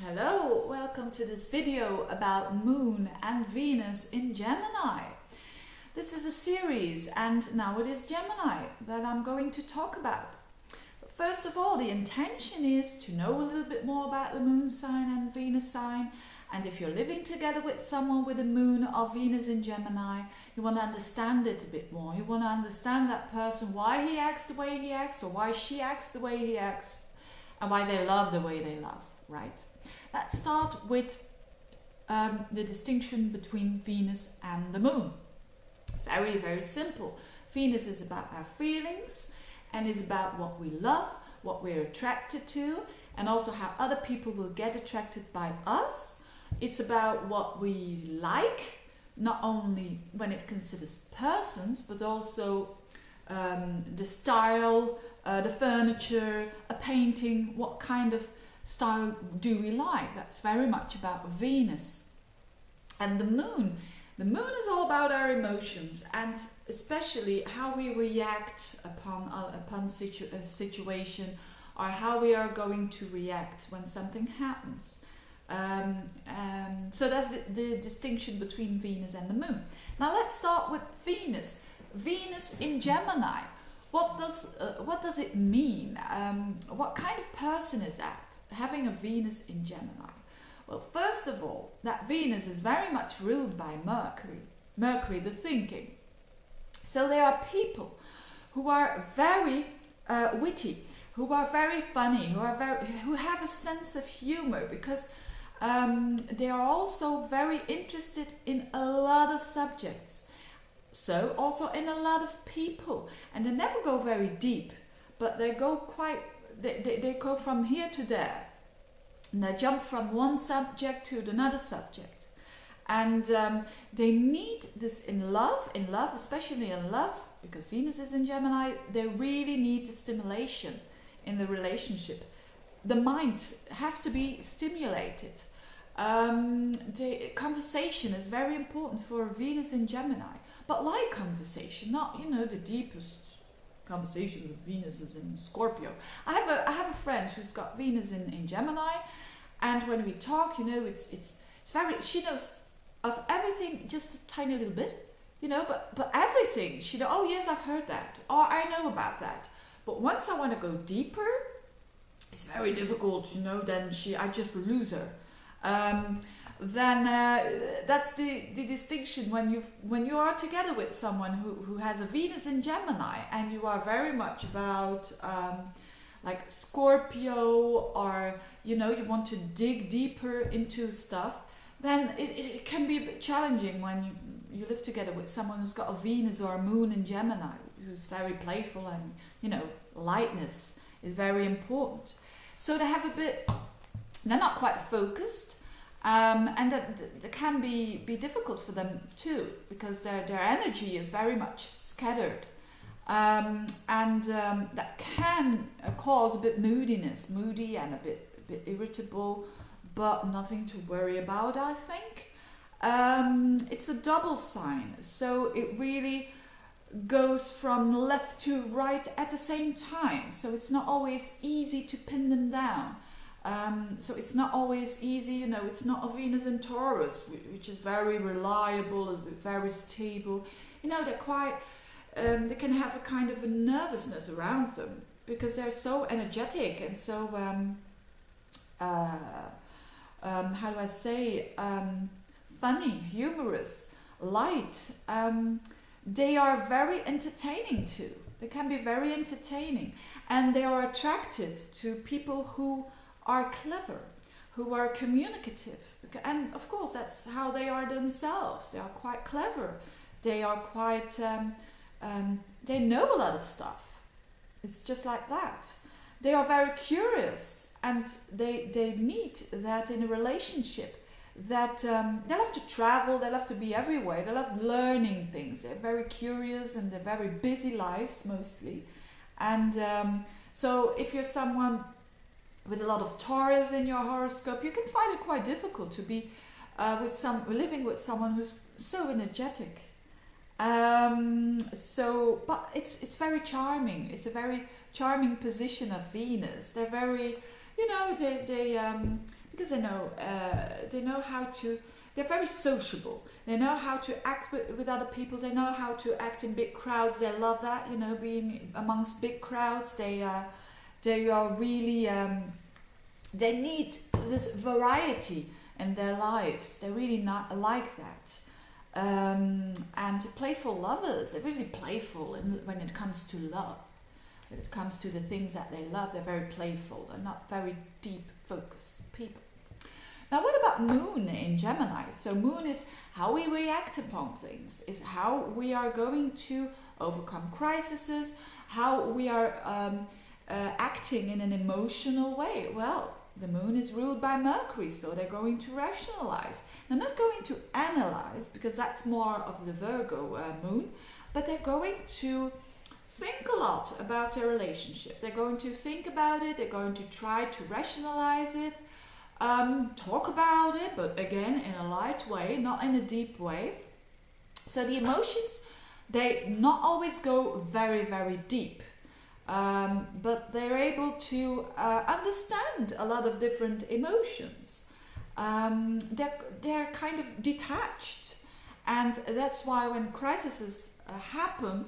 Hello, welcome to this video about Moon and Venus in Gemini. This is a series and now it is Gemini that I'm going to talk about. But first of all, the intention is to know a little bit more about the Moon sign and Venus sign. And if you're living together with someone with a Moon or Venus in Gemini, you want to understand it a bit more. You want to understand that person, why he acts the way he acts or why she acts the way he acts and why they love the way they love, right? Let's start with the distinction between Venus and the Moon. Very, very simple. Venus is about our feelings and is about what we love, what we're attracted to, and also how other people will get attracted by us. It's about what we like, not only when it considers persons, but also the style, the furniture, a painting, what kind of style do we like. That's very much about Venus. And the Moon is all about our emotions and especially how we react upon a situation or how we are going to react when something happens. So that's the distinction between Venus and the Moon. Now let's start with Venus. Venus in Gemini. What does it mean? What kind of person is that? Having a Venus in Gemini? Well, first of all, that Venus is very much ruled by Mercury, the thinking. So there are people who are very witty, who are very funny, who have a sense of humor because they are also very interested in a lot of subjects. So also in a lot of people, and they never go very deep, but they go they go from here to there, and they jump from one subject to another subject, and they need this in love, especially in love, because Venus is in Gemini. They really need the stimulation in the relationship. The mind has to be stimulated. The conversation is very important for Venus in Gemini, but light conversation, not the deepest conversation with Venus is in Scorpio. I have a friend who's got Venus in Gemini, and when we talk, it's very, she knows of everything just a tiny little bit, but everything she knows. Oh yes, I've heard that, or I know about that. But once I want to go deeper, it's very difficult, then I just lose her. Then that's the distinction when you are together with someone who has a Venus in Gemini and you are very much about like Scorpio, or you want to dig deeper into stuff, then it can be a bit challenging when you live together with someone who's got a Venus or a Moon in Gemini, who's very playful, and lightness is very important. So they're not quite focused, and that can be difficult for them too, because their energy is very much scattered, and that can cause a bit moody and a bit irritable, but nothing to worry about, I think. It's a double sign, so it really goes from left to right at the same time, so it's not always easy to pin them down. So it's not always easy, it's not a Venus in Taurus, which is very reliable, very stable. They're quite, they can have a kind of a nervousness around them because they're so energetic and so, how do I say, funny, humorous, light. They are very entertaining too. They can be very entertaining, and they are attracted to people who are clever, who are communicative, and of course that's how they are themselves. They are quite clever. They are quite they know a lot of stuff. It's just like that. They are very curious, and they need that in a relationship, that they love to travel, they love to be everywhere, they love learning things. They're very curious and they're very busy lives mostly, and so if you're someone with a lot of Taurus in your horoscope, you can find it quite difficult to be living with someone who's so energetic. But it's very charming. It's a very charming position of Venus. They're very, because they know how to. They're very sociable. They know how to act with other people. They know how to act in big crowds. They love that, being amongst big crowds. They are really. They need this variety in their lives. They're really not like that. And playful lovers. They're really playful when it comes to love. When it comes to the things that they love, they're very playful. They're not very deep focused people. Now, what about Moon in Gemini? So Moon is how we react upon things, is how we are going to overcome crises, how we are acting in an emotional way. Well, the Moon is ruled by Mercury, so they're going to rationalize. They're not going to analyze, because that's more of the Virgo Moon, but they're going to think a lot about their relationship. They're going to think about it, they're going to try to rationalize it, talk about it, but again in a light way, not in a deep way. So the emotions, they not always go very, very deep, but they're able to understand a lot of different emotions. They're kind of detached, and that's why when crises happen,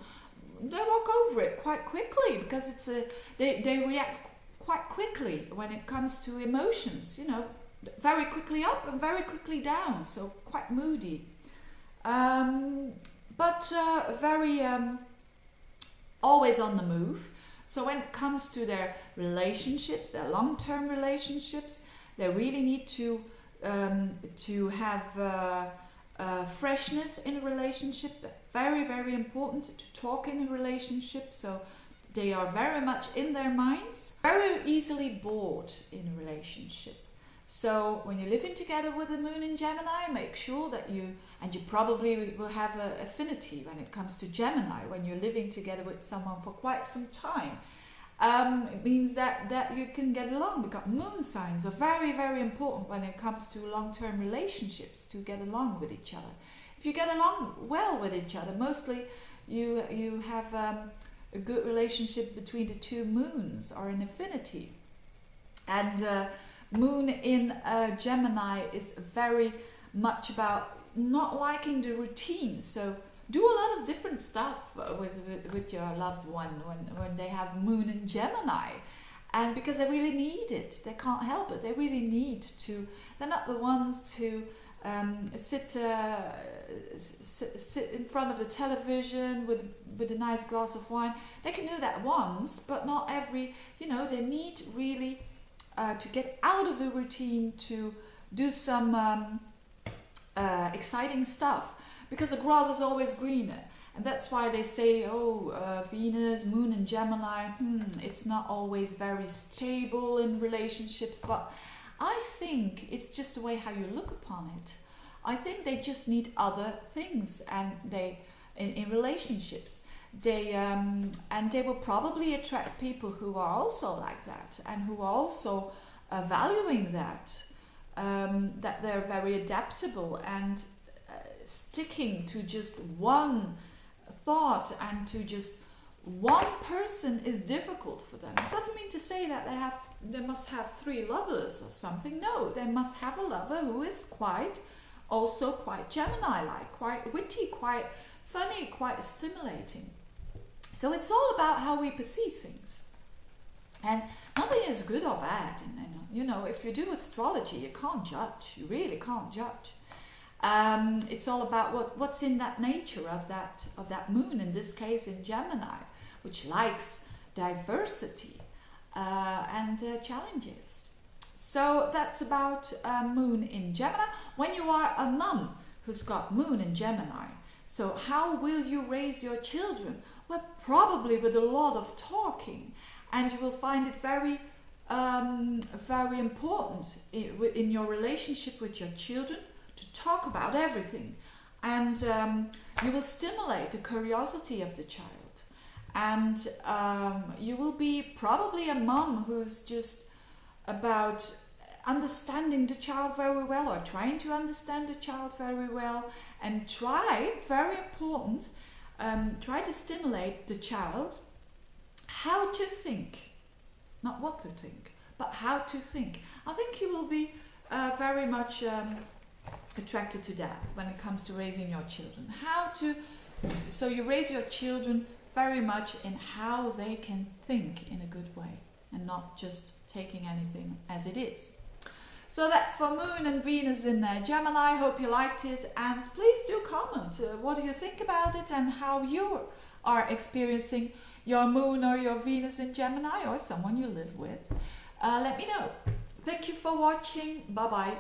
they walk over it quite quickly, because they react quite quickly when it comes to emotions, very quickly up and very quickly down, so quite moody, but very always on the move. So when it comes to their relationships, their long-term relationships, they really need to have freshness in a relationship. Very, very important to talk in a relationship. So they are very much in their minds, very easily bored in a relationship. So when you're living together with the Moon in Gemini, make sure that you probably will have an affinity when it comes to Gemini, when you're living together with someone for quite some time. It means that you can get along, because moon signs are very, very important when it comes to long-term relationships, to get along with each other. If you get along well with each other, mostly you have a good relationship between the two moons, or an affinity. And Moon in Gemini is very much about not liking the routine. So do a lot of different stuff with your loved one when they have Moon in Gemini. And because they really need it, they can't help it. They really need to. They're not the ones to sit in front of the television with a nice glass of wine. They can do that once, but not every. They need really to get out of the routine, to do some exciting stuff, because the grass is always greener. And that's why they say, Venus, Moon in Gemini, it's not always very stable in relationships. But I think it's just the way how you look upon it. I think they just need other things, and in relationships, and they will probably attract people who are also like that, and who are also valuing that, that they're very adaptable, and sticking to just one thought and to just one person is difficult for them. It doesn't mean to say that they must have 3 lovers or something. No, they must have a lover who is quite Gemini-like, quite witty, quite funny, quite stimulating. So it's all about how we perceive things, and nothing is good or bad. And if you do astrology, you can't judge. You really can't judge. It's all about what's in that nature of that moon, in this case in Gemini, which likes diversity and challenges. So that's about Moon in Gemini. When you are a mum who's got Moon in Gemini, so how will you raise your children? Well, probably with a lot of talking, and you will find it very, very important in your relationship with your children to talk about everything, and you will stimulate the curiosity of the child, and you will be probably a mom who's just about understanding the child very well, or trying to understand the child very well, and very important, try to stimulate the child how to think, not what to think, but how to think. I think you will be very much attracted to that when it comes to raising your children. So you raise your children very much in how they can think in a good way and not just taking anything as it is. So that's for Moon and Venus in Gemini. Hope you liked it, and please do comment. What do you think about it and how you are experiencing your Moon or your Venus in Gemini, or someone you live with? Let me know. Thank you for watching. Bye bye.